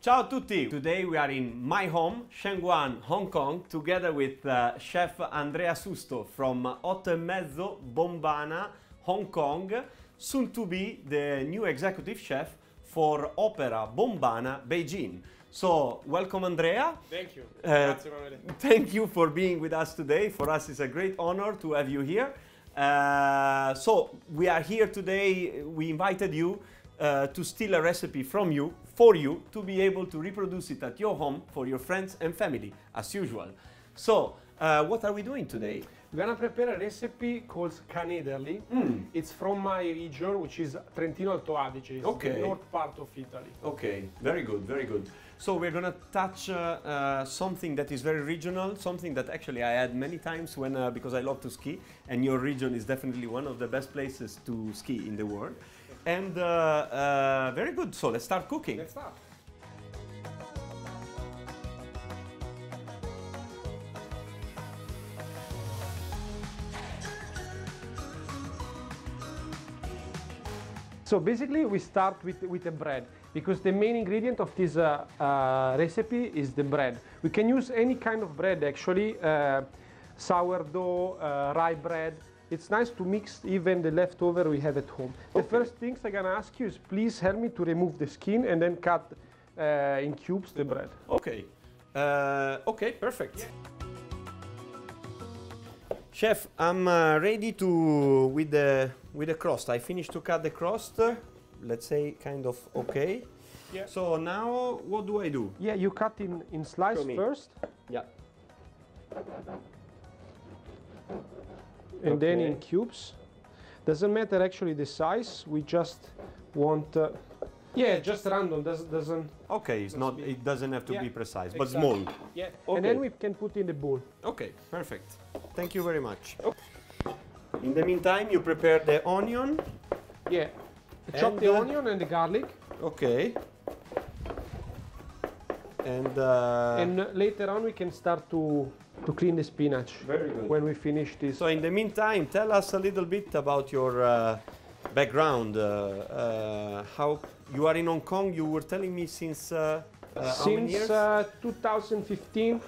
Ciao a tutti! Today we are in my home, Shenzhen, Hong Kong, together with chef Andrea Susto from Opera Bombana, Hong Kong, soon to be the new executive chef for Opera Bombana, Beijing. So, welcome Andrea. Thank you. Grazie, thank you for being with us today. For us it's a great honor to have you here. So, we are here today, we invited you to steal a recipe from you, for you, to be able to reproduce it at your home for your friends and family, as usual. So, what are we doing today? We're gonna prepare a recipe called Canederli. It's from my region, which is Trentino Alto Adige. It's the north part of Italy. Okay, very good, very good. So we're gonna touch something that is very regional, something that actually I had many times when because I love to ski, and your region is definitely one of the best places to ski in the world. And very good. So let's start cooking. Let's start. So basically we start with the bread, because the main ingredient of this recipe is the bread. We can use any kind of bread actually, sourdough, rye bread. It's nice to mix even the leftover we have at home. Okay. The first things I'm gonna ask you is please help me to remove the skin and then cut in cubes the bread. Okay. Okay, perfect. Yeah. Chef, I'm ready to with the crust. I finished to cut the crust. Let's say kind of okay. Yeah. So now what do I do? Yeah, you cut in slice first. Yeah. And then in cubes. Doesn't matter actually the size. We just want. Yeah, just random. Doesn't. Okay, it's not. It doesn't have to be precise, but exactly. small. Yeah. Okay. And then we can put in the bowl. Okay, perfect. Thank you very much. In the meantime, you prepare the onion. Yeah. Chop the onion and the garlic. Okay. And later on we can start to clean the spinach. Very good. When we finish this. So in the meantime, tell us a little bit about your background. How you are in Hong Kong? You were telling me since how many years? 2015.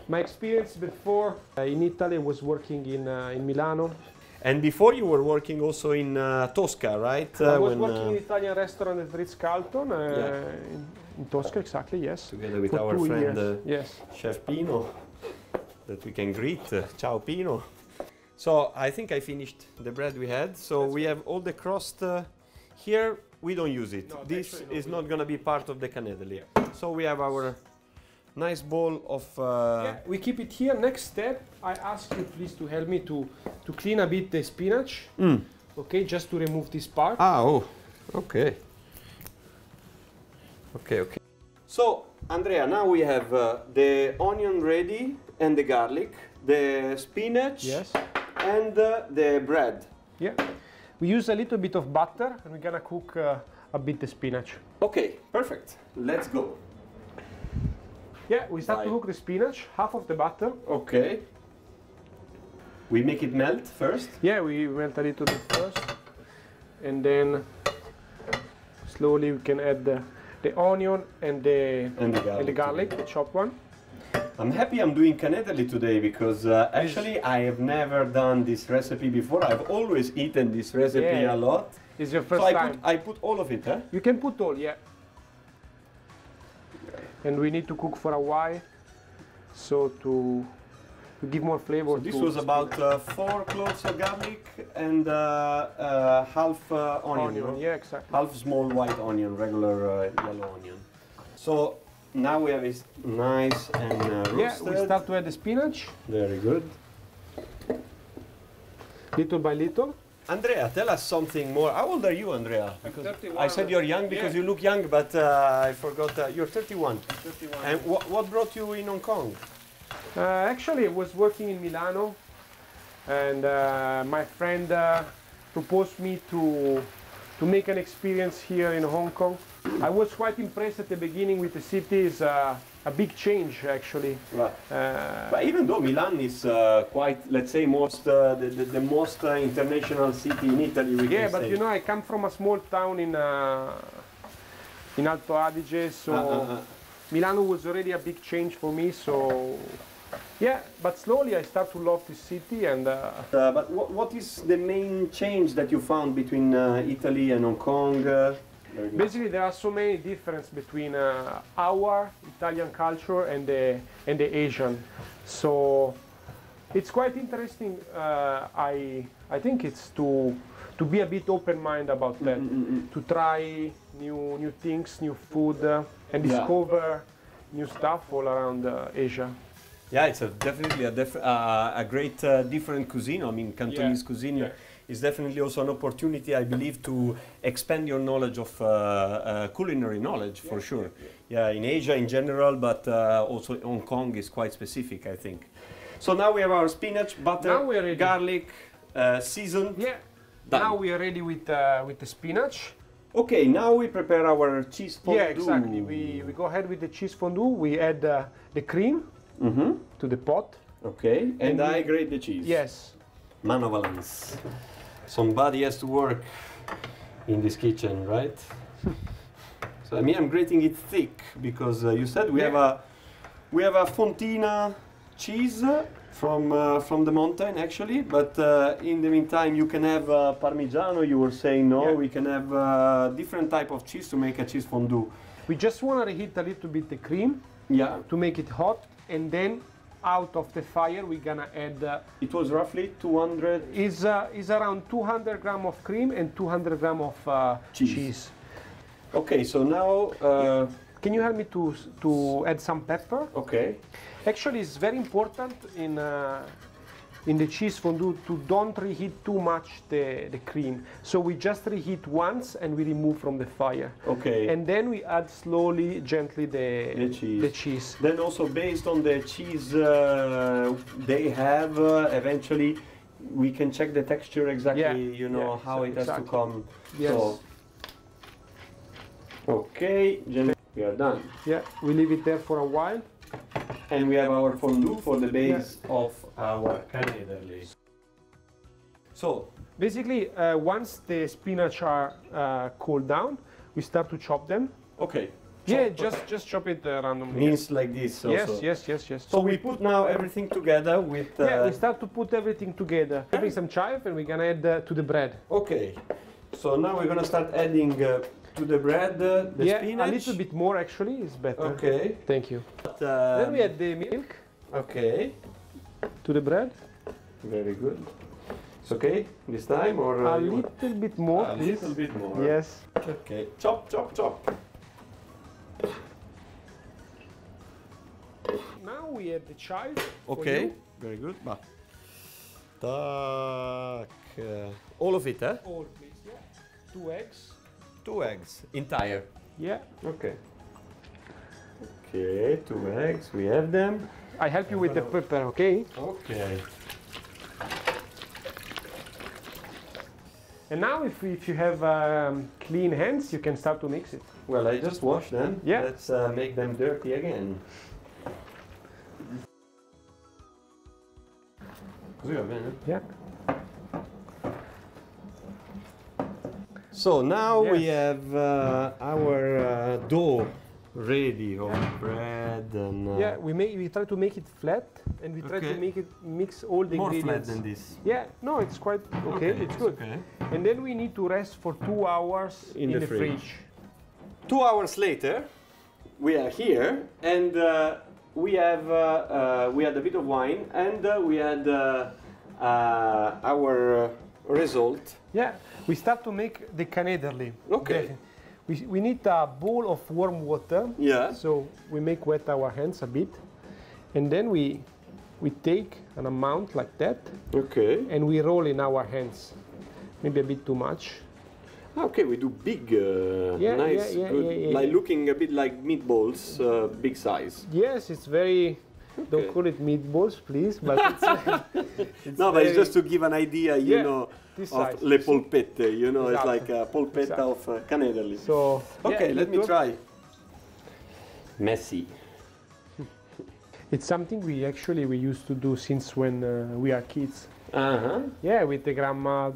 My experience before in Italy was working in Milano. And before you were working also in Tosca, right? I was working in Italian restaurant at Ritz-Carlton in Tosca, exactly, yes. Together with for our friend yes. Chef Pino, that we can greet. Ciao Pino. So I think I finished the bread we had. So we have all the crust here. We don't use it. No, this is not going to be part of the Canederli. Yeah. So we have our nice bowl of... Yeah, we keep it here. Next step, I ask you please to help me to clean a bit the spinach. Okay, just to remove this part. Ah, oh, okay. Okay, okay. So, Andrea, now we have the onion ready and the garlic, the spinach, yes, and the bread. Yeah. We use a little bit of butter and we're gonna cook a bit the spinach. Okay, perfect. Let's go. Yeah, we start to cook the spinach, half of the butter. Okay. We make it melt first? Yeah, we melt a little bit first. And then slowly we can add the onion and the garlic, the chopped one. I'm happy I'm doing Canederli today because actually I have never done this recipe before. I've always eaten this recipe a lot. It's your first time. I put all of it, huh? You can put all, yeah. And we need to cook for a while, so to give more flavor. So this was about 4 cloves of garlic and half onion. Yeah, exactly. Half small white onion, regular yellow onion. So now we have it nice and roasted. Yeah, we start to add the spinach. Very good. Little by little. Andrea, tell us something more. How old are you, Andrea? Because 31. I said you're young because you look young, but I forgot you're 31. 31. And what brought you in Hong Kong? Actually, I was working in Milano, and my friend proposed me to make an experience here in Hong Kong. I was quite impressed at the beginning with the city. It's a big change, actually. Right. But even though Milan is quite, let's say, the most international city in Italy, we can but say. you know, I come from a small town in Alto Adige, so Milano was already a big change for me, so yeah, but slowly I start to love this city. And but what is the main change that you found between Italy and Hong Kong? basically, there are so many differences between our Italian culture and the Asian. So it's quite interesting. I think it's to be a bit open-minded about that, to try new things, new food, and discover new stuff all around Asia. Yeah, it's definitely a great different cuisine. I mean, Cantonese cuisine is definitely also an opportunity, I believe, to expand your knowledge of culinary knowledge, for sure. Yeah, in Asia in general, but also Hong Kong is quite specific, I think. So now we have our spinach, butter, garlic, seasoned. Yeah. Done. Now we are ready with the spinach. Okay, now we prepare our cheese fondue. Yeah, exactly. We go ahead with the cheese fondue. We add the cream to the pot. Okay, and I grate the cheese. Yes. Manovalance. Somebody has to work in this kitchen, right? So I mean, I'm grating it thick because you said we have a Fontina cheese from the mountain, actually. But in the meantime, you can have Parmigiano. You were saying no. We can have different type of cheese to make a cheese fondue. We just want to reheat a little bit the cream. Yeah. To make it hot, and then out of the fire we're gonna add. It was roughly 200. Is around 200 grams of cream and 200 grams of cheese. Okay, so now. Can you help me to add some pepper? Okay. Actually, it's very important in the cheese fondue to don't reheat too much the cream. So we just reheat once and we remove from the fire. Okay. And then we add slowly, gently the cheese. Then also based on the cheese they have, eventually we can check the texture exactly, how it has to come. Yes. So, okay, we are done. Yeah, we leave it there for a while. And we have our fondue for the base of our Canederli. So basically, once the spinach are cooled down, we start to chop them. Okay. Yeah, just chop it randomly. Means like this also. Yes. So we put now everything together with... yeah, we start to put everything together. Adding some chive and we're gonna add to the bread. Okay. So now we're gonna start adding to the bread the spinach. A little bit more actually is better. Okay. Thank you. Then we add the milk. Okay. To the bread. Very good. It's okay this time, or a little bit more. A little bit more. Yes. Okay. Chop, chop, chop. Now we add the chive. Okay. Very good. All of it, eh? All, please. Yeah. 2 eggs. 2 eggs, entire. Yeah. Okay. Okay, 2 eggs, we have them. I help you with the pepper, okay? Okay. And now if you have clean hands, you can start to mix it. Well, I just washed them. Yeah. Let's make them dirty again. Yeah. So now we have our dough ready of bread and... yeah, we try to make it flat and we try to make it mix all the ingredients. More flat than this. Yeah, no, it's quite okay. It's good. Okay. And then we need to rest for 2 hours in the fridge. 2 hours later, we are here and we had a bit of wine and we had our result. Yeah, we start to make the Canederli. Okay. We need a bowl of warm water. Yeah. So we make wet our hands a bit, and then we take an amount like that. Okay. And we roll in our hands, maybe a bit too much. Okay, we do big, nice, good, like looking a bit like meatballs, big size. Yes, it's very. Okay. Don't call it meatballs, please, but it's no, but it's just to give an idea, you know, of le polpette, you know, it's like a polpetta of Canederli. So, okay, let me try. Messy. It's something we used to do since when we are kids. Uh-huh. Yeah, with the grandma.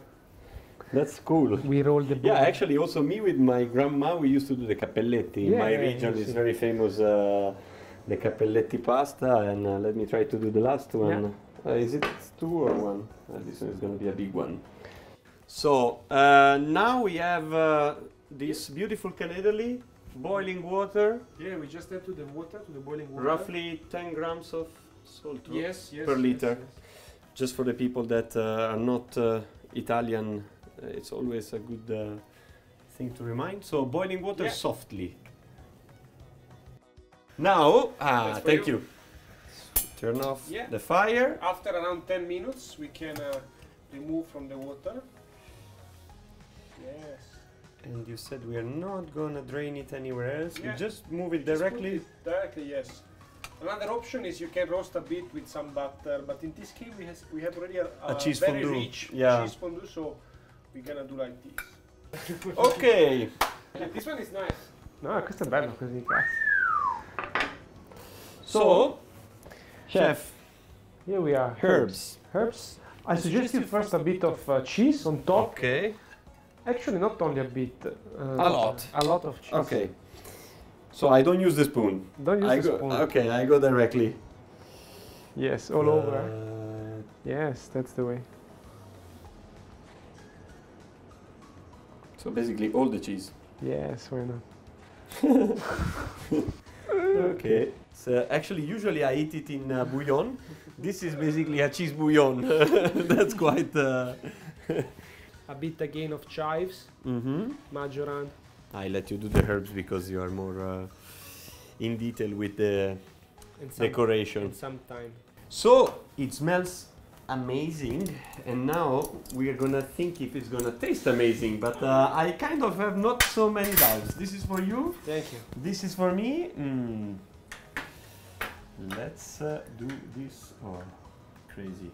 That's cool. We roll the ball. Yeah, actually, also me with my grandma, we used to do the cappelletti. In my region, it's very famous, the cappelletti pasta. And let me try to do the last one. Is it 2 or 1? This one is going to be a big one. So now we have this beautiful Canederli, boiling water. Yeah, we just add to the water, to the boiling water. Roughly 10 grams of salt per per liter. Just for the people that are not Italian, it's always a good thing to remind. So boiling water softly. Now, thank you. Turn off the fire. After around 10 minutes, we can remove from the water. Yes. And you said we are not gonna drain it anywhere else. Yeah. We just move it directly. Directly, yes. Another option is you can roast a bit with some butter, but in this case we have already a cheese very fondue. rich cheese fondue, so we're gonna do like this. Okay. Yeah, this one is nice. No, questo è bello così, cazzo. So, chef, here we are. herbs. Herbs. I suggest you first a bit of cheese on top. Okay. Actually, not only a bit. A lot. A lot of cheese. Okay. So I don't use the spoon. Don't use the spoon. Okay, I go directly. Yes, all over. Yes, that's the way. So basically all the cheese. Yes, why not? Okay. So actually, usually I eat it in bouillon. This is basically a cheese bouillon. That's quite... A bit again of chives, majoran. I let you do the herbs because you are more in detail with the decoration. And some time. So it smells amazing, and now we are gonna think if it's gonna taste amazing. But I kind of have not so many doubts. This is for you. Thank you. This is for me. Let's do this. Oh, crazy!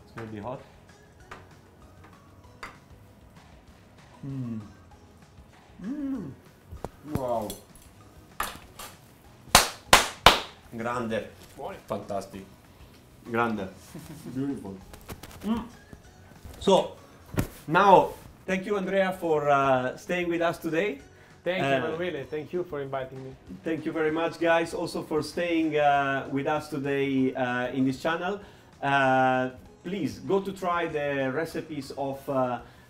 It's gonna be hot. Wow. Grande. Fantastic. Grande. Beautiful. So, now, thank you, Andrea, for staying with us today. Thank you, Emanuele. Thank you for inviting me. Thank you very much, guys, also for staying with us today in this channel. Please go to try the recipes of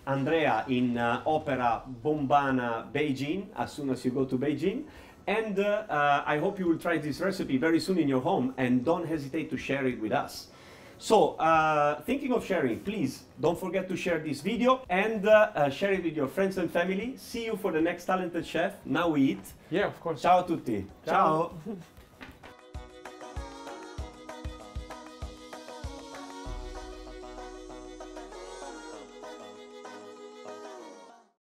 Andrea in Opera Bombana, Beijing, as soon as you go to Beijing. And I hope you will try this recipe very soon in your home, and don't hesitate to share it with us. So, thinking of sharing, please don't forget to share this video and share it with your friends and family. See you for the next Talented Chef. Now we eat. Yeah, of course. Ciao a tutti. Ciao.